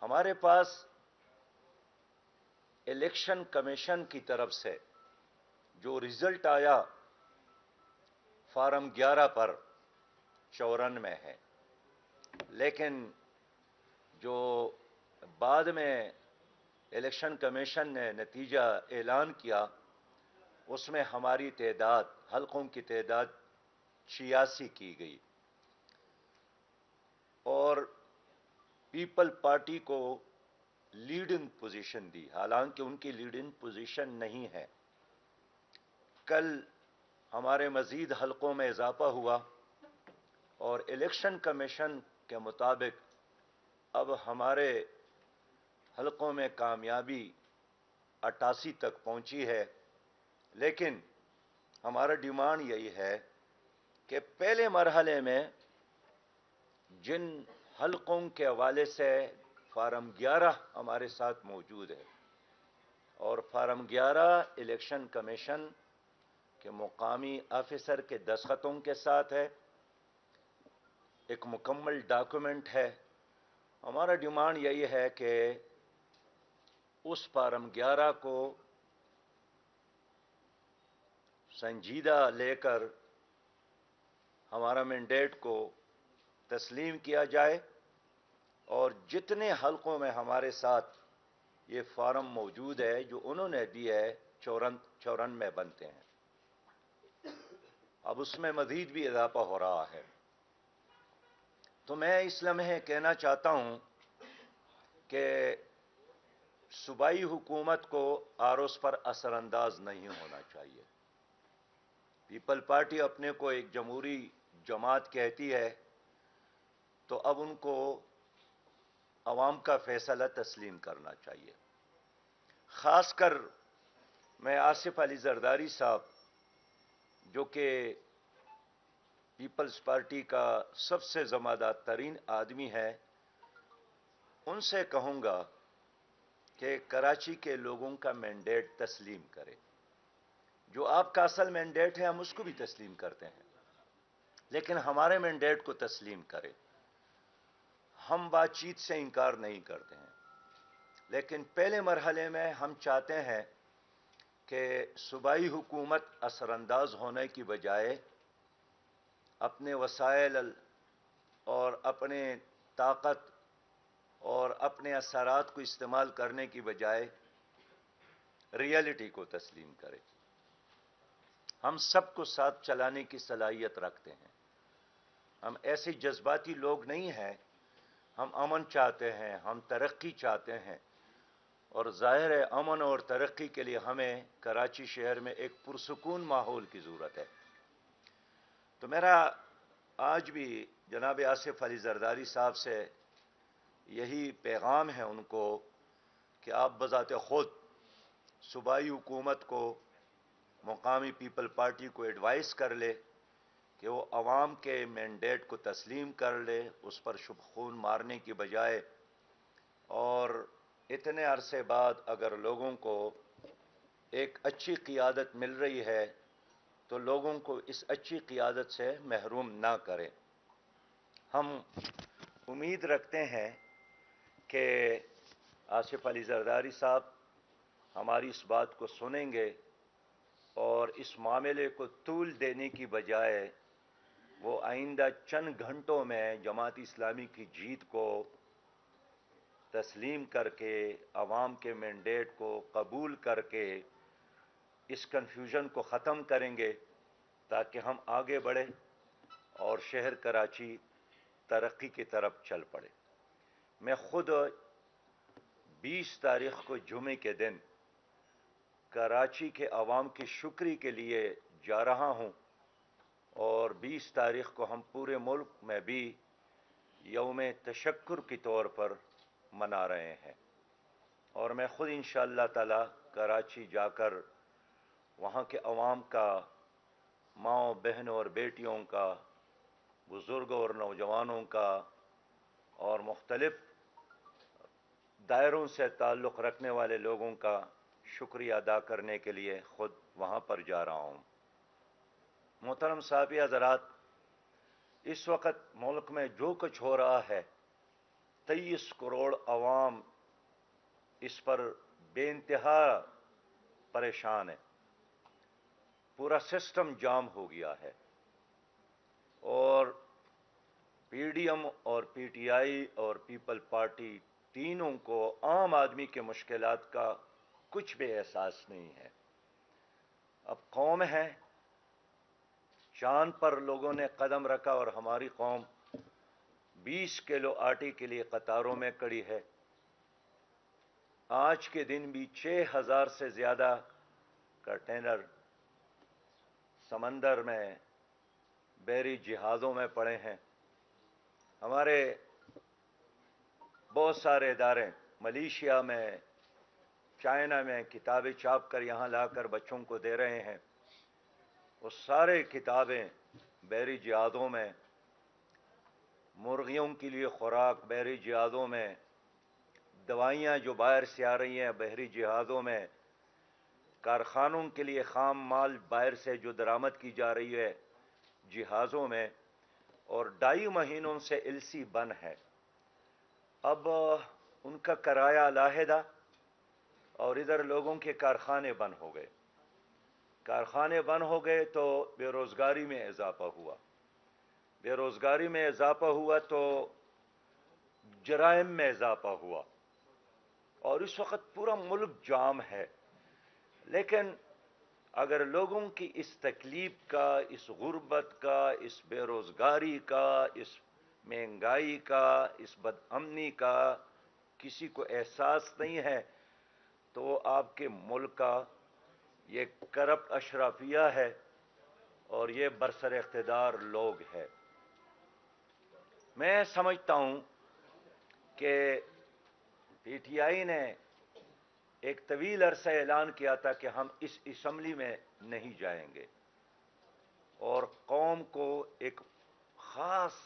ہمارے پاس election commission کی طرف سے جو رزلٹ آیا فارم 11 پر 94 ہے، لیکن جو بعد میں الیکشن کمیشن نے نتیجہ اعلان کیا اس میں ہماری تعداد، حلقوں کی تعداد 86 کی گئی اور پیپل پارٹی کو لیڈنگ پوزیشن دی، حالانکہ ان کی لیڈنگ پوزیشن نہیں ہے۔ کل ہمارے مزید حلقوں میں اضافہ ہوا اور الیکشن کمیشن کے مطابق اب ہمارے حلقوں میں کامیابی 88 تک پہنچی ہے، لیکن ہمارا ڈیمانڈ یہی ہے کہ پہلے مرحلے میں جن حلقوں کے حوالے سے فارم 11 ہمارے ساتھ موجود ہے اور فارم 11 الیکشن کمیشن کے مقامی آفیسر کے دستخطوں کے ساتھ ہے، ایک مکمل ڈاکومنٹ ہے۔ ہمارا ڈیمانڈ یہی ہے کہ اس فارم 11 کو سنجیدہ لے کر ہمارا مینڈیٹ کو تسلیم کیا جائے اور جتنے حلقوں میں ہمارے ساتھ یہ فارم موجود ہے جو انہوں نے دی ہے 94 بنتے ہیں، اب اس میں مزید بھی اضافہ ہو رہا ہے۔ تو میں اس لمحے کہنا چاہتا ہوں کہ صوبائی حکومت کو آروس پر اثر انداز نہیں ہونا چاہیے۔ پیپل پارٹی اپنے کو ایک جمہوری جماعت کہتی ہے، تو اب ان کو عوام کا فیصلہ تسلیم کرنا چاہیے۔ خاص کر میں آصف علی زرداری صاحب جو کہ پیپلز پارٹی کا سب سے زمادار ترین آدمی ہے، ان سے کہوں گا کہ کراچی کے لوگوں کا مینڈیٹ تسلیم کرے۔ جو آپ کا اصل مینڈیٹ ہے ہم اس کو بھی تسلیم کرتے ہیں، لیکن ہمارے مینڈیٹ کو تسلیم کرے۔ ہم بات چیت سے انکار نہیں کرتے ہیں، لیکن پہلے مرحلے میں ہم چاہتے ہیں کہ صوبائی حکومت اثر انداز ہونے کی بجائے اپنے وسائل اور اپنے طاقت اور اپنے اثرات کو استعمال کرنے کی بجائے ریئلٹی کو تسلیم کرے۔ ہم سب کو ساتھ چلانے کی صلاحیت رکھتے ہیں، ہم ایسے جذباتی لوگ نہیں ہیں۔ ہم امن چاہتے ہیں، ہم ترقی چاہتے ہیں، اور ظاہر ہے امن اور ترقی کے لیے ہمیں کراچی شہر میں ایک پرسکون ماحول کی ضرورت ہے۔ تو میرا آج بھی جناب آصف علی زرداری صاحب سے یہی پیغام ہے ان کو کہ آپ بذات خود صوبائی حکومت کو، مقامی پیپل پارٹی کو ایڈوائز کر لے کہ وہ عوام کے مینڈیٹ کو تسلیم کر لے، اس پر شب خون مارنے کی بجائے، اور اتنے عرصے بعد اگر لوگوں کو ایک اچھی قیادت مل رہی ہے تو لوگوں کو اس اچھی قیادت سے محروم نہ کریں۔ ہم امید رکھتے ہیں کہ آصف علی زرداری صاحب ہماری اس بات کو سنیں گے اور اس معاملے کو طول دینے کی بجائے وہ آئندہ چند گھنٹوں میں جماعت اسلامی کی جیت کو تسلیم کر کے، عوام کے مینڈیٹ کو قبول کر کے اس کنفیوژن کو ختم کریں گے تاکہ ہم آگے بڑھیں اور شہر کراچی ترقی کی طرف چل پڑے۔ میں خود 20 تاریخ کو جمعے کے دن کراچی کے عوام کی شکری کے لیے جا رہا ہوں، اور 20 تاریخ کو ہم پورے ملک میں بھی یوم تشکر کے طور پر منا رہے ہیں، اور میں خود انشاءاللہ تعالی کراچی جا کر وہاں کے عوام کا، ماؤں بہنوں اور بیٹیوں کا، بزرگوں اور نوجوانوں کا، اور مختلف دائروں سے تعلق رکھنے والے لوگوں کا شکریہ ادا کرنے کے لیے خود وہاں پر جا رہا ہوں۔ محترم صحافی حضرات، اس وقت ملک میں جو کچھ ہو رہا ہے 23 کروڑ عوام اس پر بے انتہا پریشان ہے. پورا سسٹم جام ہو گیا ہے. اور پی ڈی ایم اور پی ٹی آئی اور پیپل پارٹی تینوں کو عام آدمی کے مشکلات کا کچھ بھی احساس نہیں ہے. اب قوم ہے، چاند پر لوگوں نے قدم رکھا اور ہماری قوم 20 کلو آٹے کے لیے قطاروں میں کڑی ہے. آج کے دن بھی 6,000 سے زیادہ کنٹینر سمندر میں بحری جہازوں میں پڑے ہیں. ہمارے بہت سارے ادارے ملیشیا میں، چائنا میں کتابیں چھاپ کر یہاں لا کر بچوں کو دے رہے ہیں. وہ سارے کتابیں بحری جہازوں میں، مرغیوں کے لیے خوراک بحری جہازوں میں، دوائیاں جو باہر سے آ رہی ہیں بحری جہازوں میں، کارخانوں کے لیے خام مال باہر سے جو درآمد کی جا رہی ہے جہازوں میں، اور 2.5 مہینوں سے ایلسی بند ہے. اب ان کا کرایہ علیحدہ، اور ادھر لوگوں کے کارخانے بند ہو گئے. کارخانے بند ہو گئے تو بے روزگاری میں اضافہ ہوا. بے روزگاری میں اضافہ ہوا تو جرائم میں اضافہ ہوا، اور اس وقت پورا ملک جام ہے. لیکن اگر لوگوں کی اس تکلیف کا، اس غربت کا، اس بے روزگاری کا، اس مہنگائی کا، اس بد امنی کا کسی کو احساس نہیں ہے تو وہ آپ کے ملک کا یہ کرپٹ اشرافیہ ہے اور یہ برسر اقتدار لوگ ہے. میں سمجھتا ہوں کہ پی ٹی آئی نے ایک طویل عرصہ اعلان کیا تھا کہ ہم اس اسمبلی میں نہیں جائیں گے، اور قوم کو ایک خاص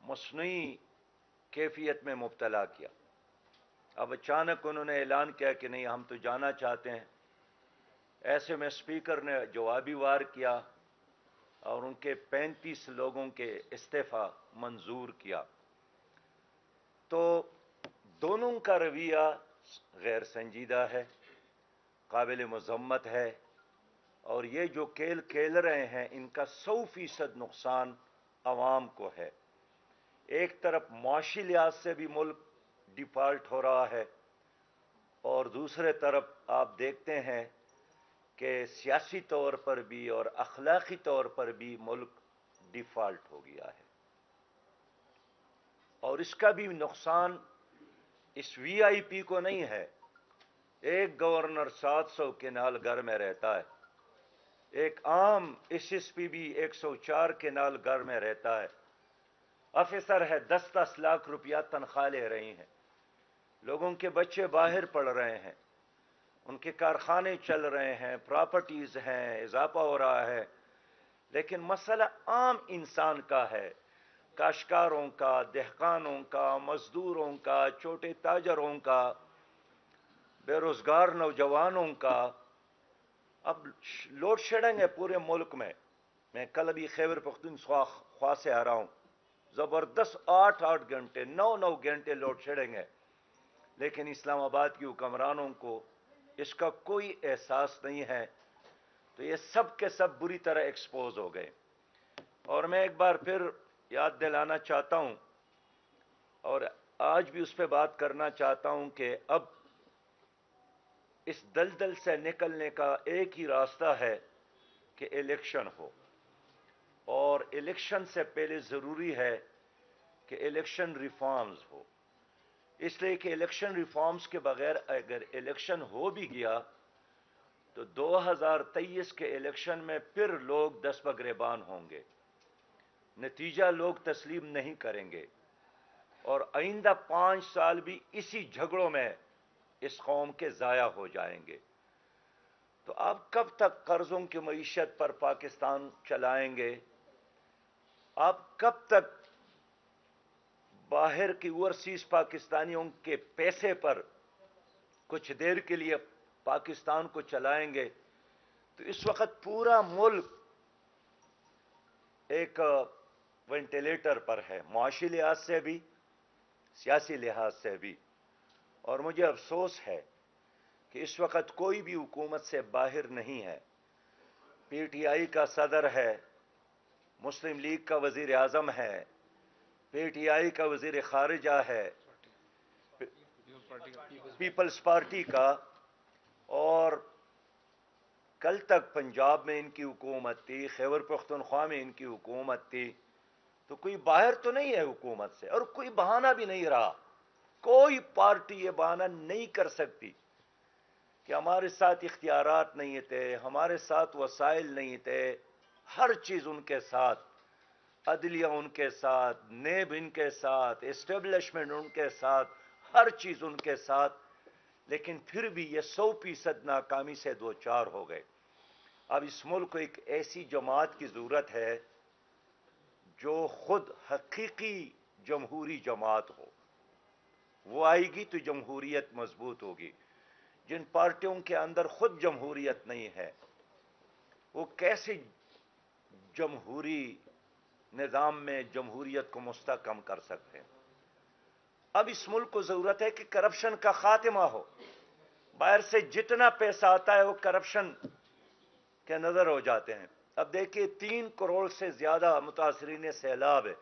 مصنوعی کیفیت میں مبتلا کیا. اب اچانک انہوں نے اعلان کیا کہ نہیں، ہم تو جانا چاہتے ہیں. ایسے میں اسپیکر نے جوابی وار کیا اور ان کے 35 لوگوں کے استعفی منظور کیا. تو دونوں کا رویہ غیر سنجیدہ ہے، قابل مذمت ہے، اور یہ جو کھیل کھیل رہے ہیں ان کا 100% نقصان عوام کو ہے. ایک طرف معاشی لحاظ سے بھی ملک ڈیفالٹ ہو رہا ہے، اور دوسرے طرف آپ دیکھتے ہیں کہ سیاسی طور پر بھی اور اخلاقی طور پر بھی ملک ڈیفالٹ ہو گیا ہے. اور اس کا بھی نقصان اس وی آئی پی کو نہیں ہے. ایک گورنر 700 کنال گھر میں رہتا ہے، ایک عام ایس پی بھی 104 کنال گھر میں رہتا ہے. افسر ہے 10-10 لاکھ روپیہ تنخواہ لے رہی ہیں. لوگوں کے بچے باہر پڑھ رہے ہیں، ان کے کارخانے چل رہے ہیں، پراپرٹیز ہیں، اضافہ ہو رہا ہے. لیکن مسئلہ عام انسان کا ہے، کاشتکاروں کا، دہقانوں کا، مزدوروں کا، چھوٹے تاجروں کا، بے روزگار نوجوانوں کا. اب لوڈ شیڈنگ ہے پورے ملک میں. میں کل ابھی خیبر پختونخوا سے آ رہا ہوں، زبردست 8-8 گھنٹے 9-9 گھنٹے لوڈ شیڈنگ ہے. لیکن اسلام آباد کی حکمرانوں کو اس کا کوئی احساس نہیں ہے. تو یہ سب کے سب بری طرح ایکسپوز ہو گئے. اور میں ایک بار پھر یاد دلانا چاہتا ہوں، اور آج بھی اس پہ بات کرنا چاہتا ہوں، کہ اب اس دلدل سے نکلنے کا ایک ہی راستہ ہے کہ الیکشن ہو. اور الیکشن سے پہلے ضروری ہے کہ الیکشن ریفارمز ہو. اس لیے کہ الیکشن ریفارمز کے بغیر اگر الیکشن ہو بھی گیا تو 2023 کے الیکشن میں پھر لوگ دست بگریبان ہوں گے، نتیجہ لوگ تسلیم نہیں کریں گے، اور آئندہ 5 سال بھی اسی جھگڑوں میں اس قوم کے ضائع ہو جائیں گے. تو آپ کب تک قرضوں کی معیشت پر پاکستان چلائیں گے؟ آپ کب تک باہر کی اوورسیز پاکستانیوں کے پیسے پر کچھ دیر کے لیے پاکستان کو چلائیں گے؟ تو اس وقت پورا ملک ایک وینٹیلیٹر پر ہے، معاشی لحاظ سے بھی، سیاسی لحاظ سے بھی. اور مجھے افسوس ہے کہ اس وقت کوئی بھی حکومت سے باہر نہیں ہے. پی ٹی آئی کا صدر ہے، مسلم لیگ کا وزیر اعظم ہے، پی ٹی آئی کا وزیر خارجہ ہے، پیپلز پارٹی کا، اور کل تک پنجاب میں ان کی حکومت تھی، خیبر پختونخوا میں ان کی حکومت تھی. تو کوئی باہر تو نہیں ہے حکومت سے، اور کوئی بہانہ بھی نہیں رہا. کوئی پارٹی یہ بہانہ نہیں کر سکتی کہ ہمارے ساتھ اختیارات نہیں تھے، ہمارے ساتھ وسائل نہیں تھے. ہر چیز ان کے ساتھ، عدلیہ ان کے ساتھ، نیب ان کے ساتھ، اسٹیبلشمنٹ ان کے ساتھ، ہر چیز ان کے ساتھ. لیکن پھر بھی یہ 100% ناکامی سے دوچار ہو گئے. اب اس ملک کو ایک ایسی جماعت کی ضرورت ہے جو خود حقیقی جمہوری جماعت ہو. وہ آئے گی تو جمہوریت مضبوط ہوگی. جن پارٹیوں کے اندر خود جمہوریت نہیں ہے، وہ کیسے جمہوری نظام میں جمہوریت کو مستحکم کر سکتے ہیں؟ اب اس ملک کو ضرورت ہے کہ کرپشن کا خاتمہ ہو. باہر سے جتنا پیسہ آتا ہے وہ کرپشن کے نظر ہو جاتے ہیں. اب دیکھیے 3 کروڑ سے زیادہ متاثرین سیلاب ہے.